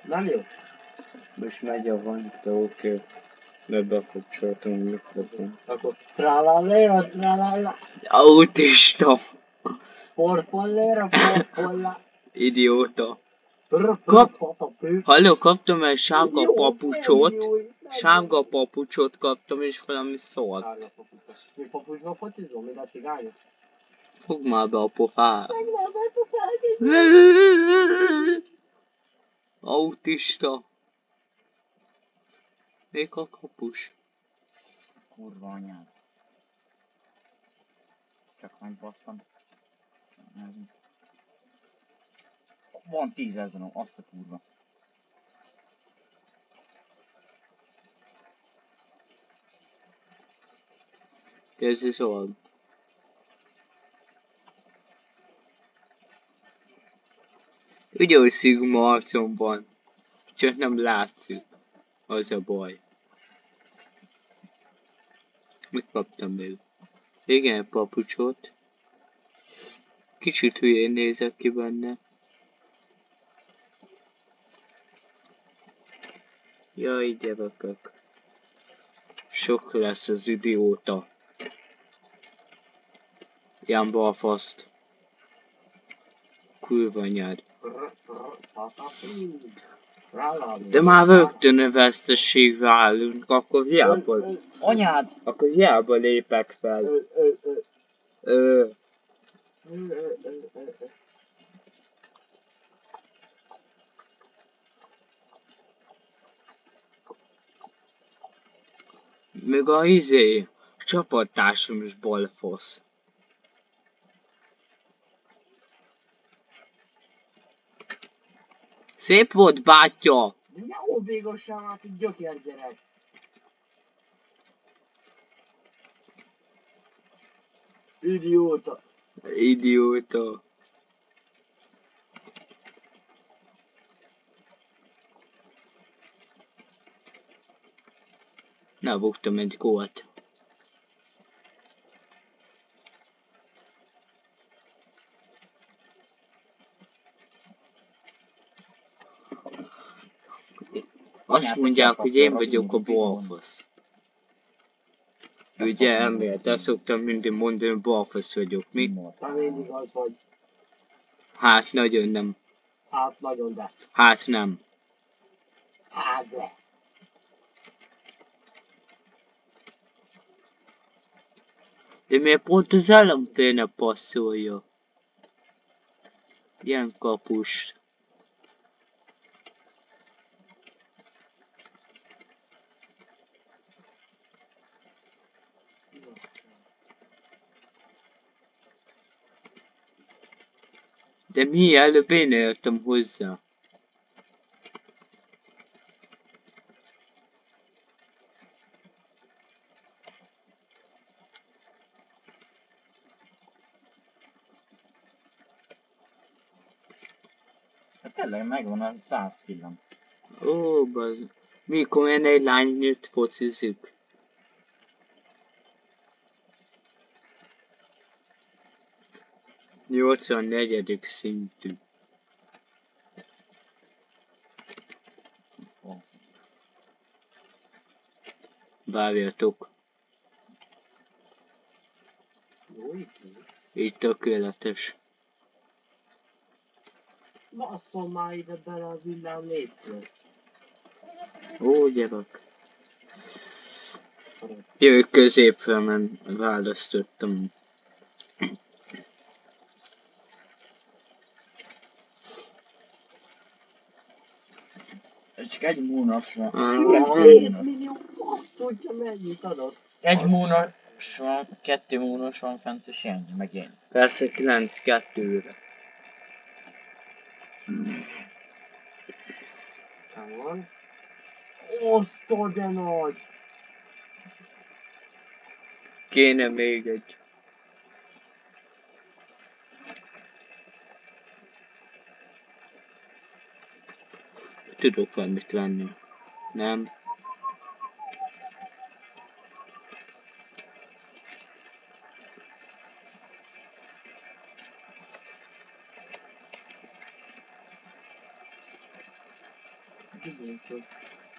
Nem jó? Most megy a van, de oké. Bekapcsoltam a mikrofon. Akkor tralala, tralala. Autista! Porpollera, porpolla. Idióta. Kap! Halló, kaptam egy sárga papucsot. Sárga papucsot kaptam, és valami szólt. Sárga papucsot. Mi papucsba focizol, mint a cigányok? Fogd már be a pofát. Fogd már be a pofát. Autista. Még a kapus. Kurva anyád. Csak megbasztam. Van 10 000, azt a kurva. Kezdj szóval. Ugyanúgy szigma arcom van. Csak nem látszik. Az a baj. Mit kaptam még? Igen, papucsot. Kicsit hülyén nézek ki benne. Jaj, gyerekek. Sok lesz az idióta. Ilyen balfaszt. Kurva anyád. De már rögtön veszteségbe állunk, akkor hiába... Anyád! Akkor hiába lépek fel. Meg a csapattársam is balfasz. Szép volt, bátyja! Ne óbégossál már, hogy gyökérgyerek. Idióta. Idióta. Na, buktam egy gólt. Azt mondják, hogy én vagyok a balfasz. Ugye emiatt azt szoktam mindig mondani, hogy balfasz vagyok. Mi? Te mindig az vagy. Hát nagyon nem. Hát nagyon de. Hát nem. Hát de. De miért pont az ellenfélnek passzolja? Ilyen kapus. De mi előbb én értem hozzá. Hát tényleg megvan a 100 killam. Ó, bazd. Mikor én egy lány nőtt focizik. Nyolcvannegyedik szintű. Várjatok. Így tökéletes. Basszol már ide bele a villám, létsző. Ó, gyerek. Jövök középre, mert választottam. Csak egy múnos van. 2 millió, azt tudja mennyit adott. Egy múnos van, 2 múnos van fent, és ennyi, meg én. Persze 9-2-re. Van. Osztod de nagy. Kéne még egy. Tudok valamit venni. Nem?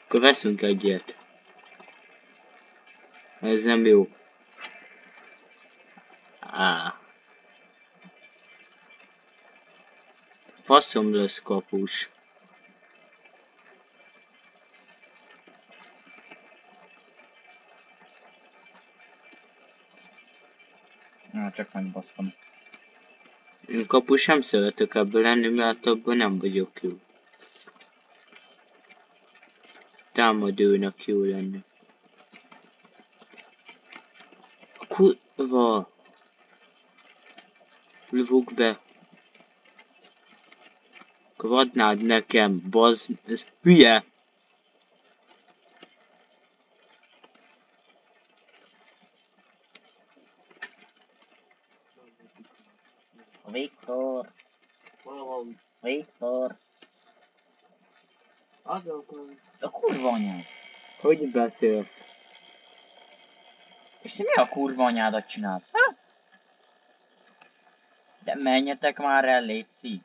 Akkor veszünk egy ilyet. Ez nem jó. Faszom lesz kapus. Na, csak megbasztam. Én kapus nem szeretek ebből lenni, mert abban nem vagyok jó. Támadónak jó lenni. Kurva! Lövök be. Akkor adnád nekem, bazd, ez hülye! Viktor! Valam. Viktor! Adok. A kurva anyád! Hogy beszélsz? És te mi a kurva anyádat csinálsz? Ha? De menjetek már el, létszi!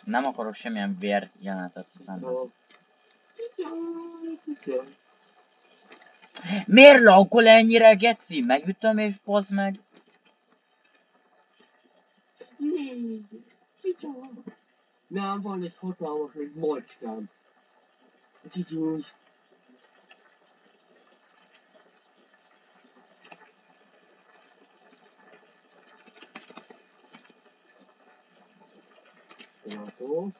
Nem akarok semmilyen vér jelenetet rendezni. Miért lankol ennyire, geci? Megütöm és bazd meg. Nem, van egy hatalmas, egy macskám. Csicsús. Látó.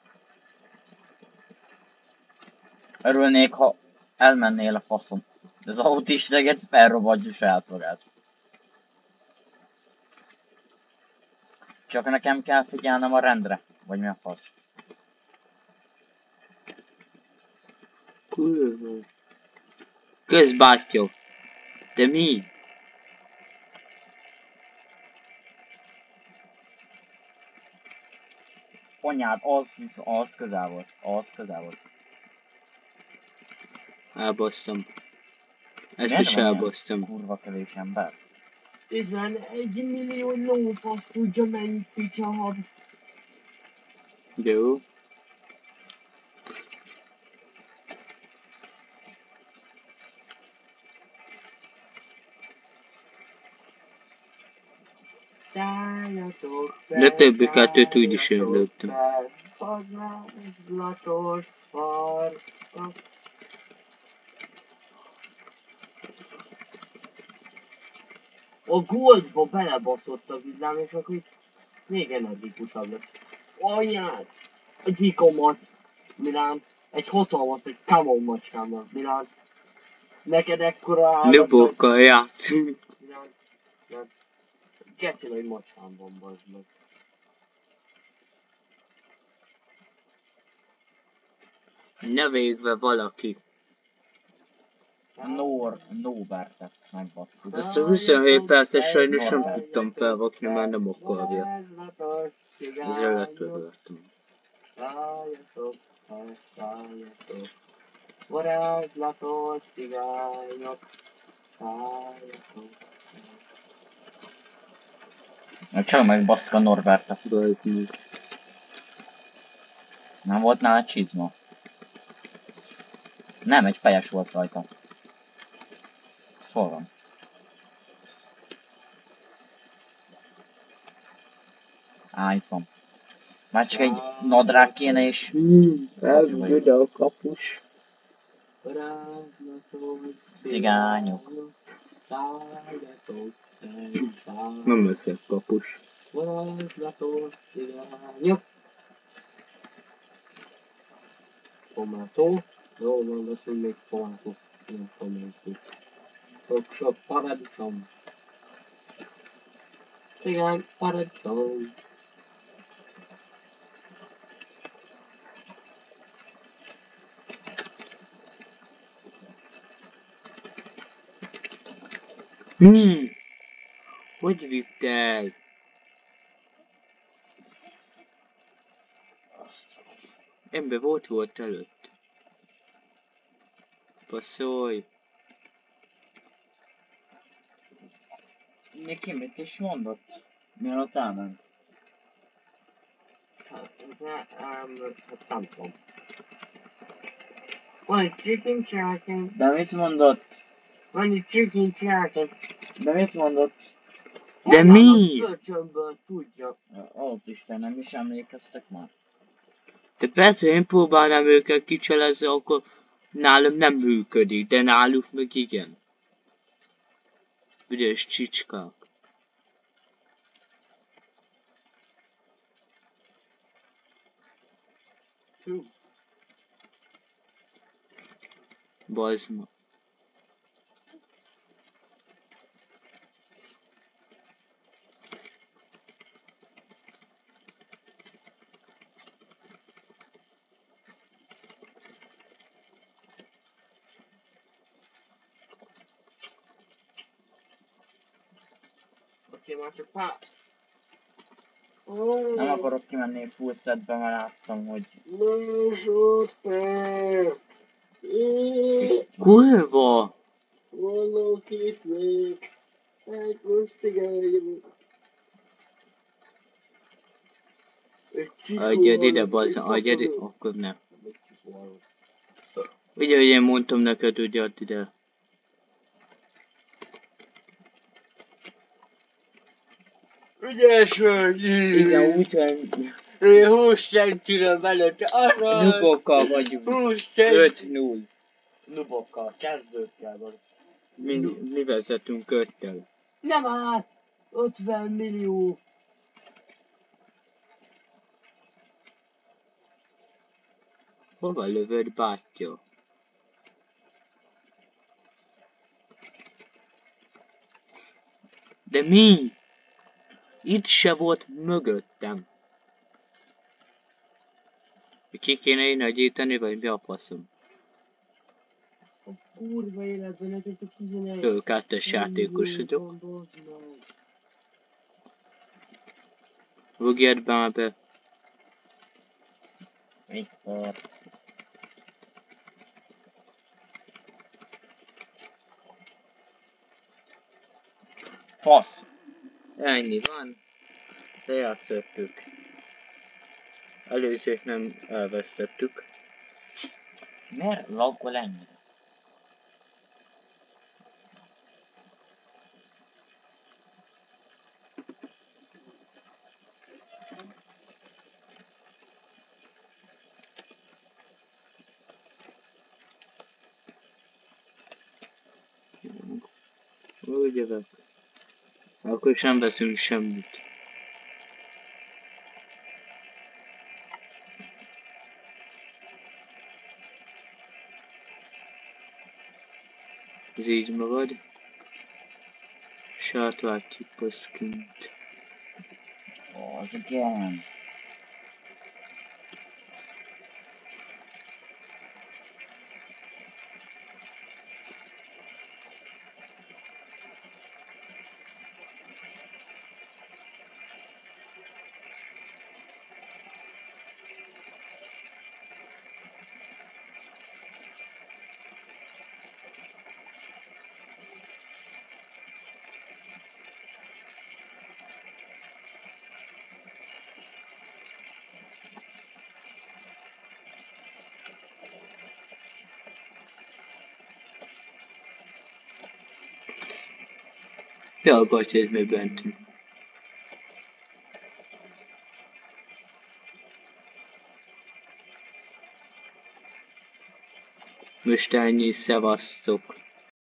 Örülnék, ha elmennél a faszom. De az autista geci felrobbantja saját magát. Csak nekem kell figyelnem a rendre. Vagy mi a fasz? Kurva. Közbátyja. De mi? Anyád, az közel volt. Az közel volt. Elbasztam. Ezt Miért is van ilyen elbasztam. kurva kevés ember? 11 millió lófasz tudja mennyit picsahad. Jó. Szálljatok fel, De többi kettőt úgyis én lőttem. Fazlátos farkas. A goldba belebaszott a villám, és akkor itt még energikusabb lett. Anyád! Egy ikomat, Milán. Egy hatalmas, egy kamon macskámmal, Milán. Neked ekkora állat... Nubokkal játszunk. Milán. Nem. Geci nagy macskám van, bazd meg. Ne végve valaki. Nobertet megbasszuk. Ezt a 27 perces sajnos nem tudtam felvakni, mert nem akarja. Ezzel letöröltem. Szálljatok, szálljatok. Varázslatos cigányok. Szálljatok. Csak megbasztuk a Norbertet. Bazd meg. Nem volt nála csizma? Nem, egy fejes volt rajta. Ez hol van? Itt van. Már csak egy nadrág kéne és... Elvüld a kapus. Varázslatos Cigányok. Szálljatok, Nem leszek kapus. varázslatos cigányok. Tomátó. Jó, van, veszünk még tomátot. Nem tomátot. Sok paradicsom. Cigány paradicsom. Mi? Hogy vitt el? Ember volt előtt. Passzolj. Neki mit is mondott? Mielőtt elment? Hát nem tudom. Van egy chicken chicken. De mit mondott? Van egy chicken chicken. De mit mondott? De Honnan mi? a kölcsönből tudja? Ó, Isten, nem is emlékeztek már. De persze én próbálnám őket kicselezni, akkor nálam nem működik, de náluk meg igen. Ügyes csicskák. Hú. Bazd meg. Oké, már csak pár... Nem akarok kimenni full setbe, mert láttam, hogy... Másodperc! Kurva! Valaki itt még. Egy most cigány. Egy csikó Adjad ide, hallott, bazd, egy adjad ide, faszom. akkor nem. Egy csikó hallott. Ugye, hogy én mondtam neked, hogy add ide. Ügyes vagy! Igen, úgyhogy Én 20 centire veled, azaz! nubokkal vagyunk. 20 cent! 5-0. Nubokkal, kezdőkkel van. Mi vezetünk 5-tel. Nem áll! 50 millió! Hova lövöd, bátyja? De mi? Itt se volt mögöttem. Ki kéne én nagyítani, vagy mi a faszom? A kurva életben neked a 11. Ő kettes játékos vagyok. Rúgjad be be. Viktor. Fasz! Ennyi van. Lejátszottuk. Előzőt nem elvesztettük. Miért laggol ennyire? Úgy jövök. Akkor sem veszünk semmit. Ez így magad. És átváltjuk baszkint. Az igen. Ja, bácsi, ez még bentünk. Most ennyi, szevasztok.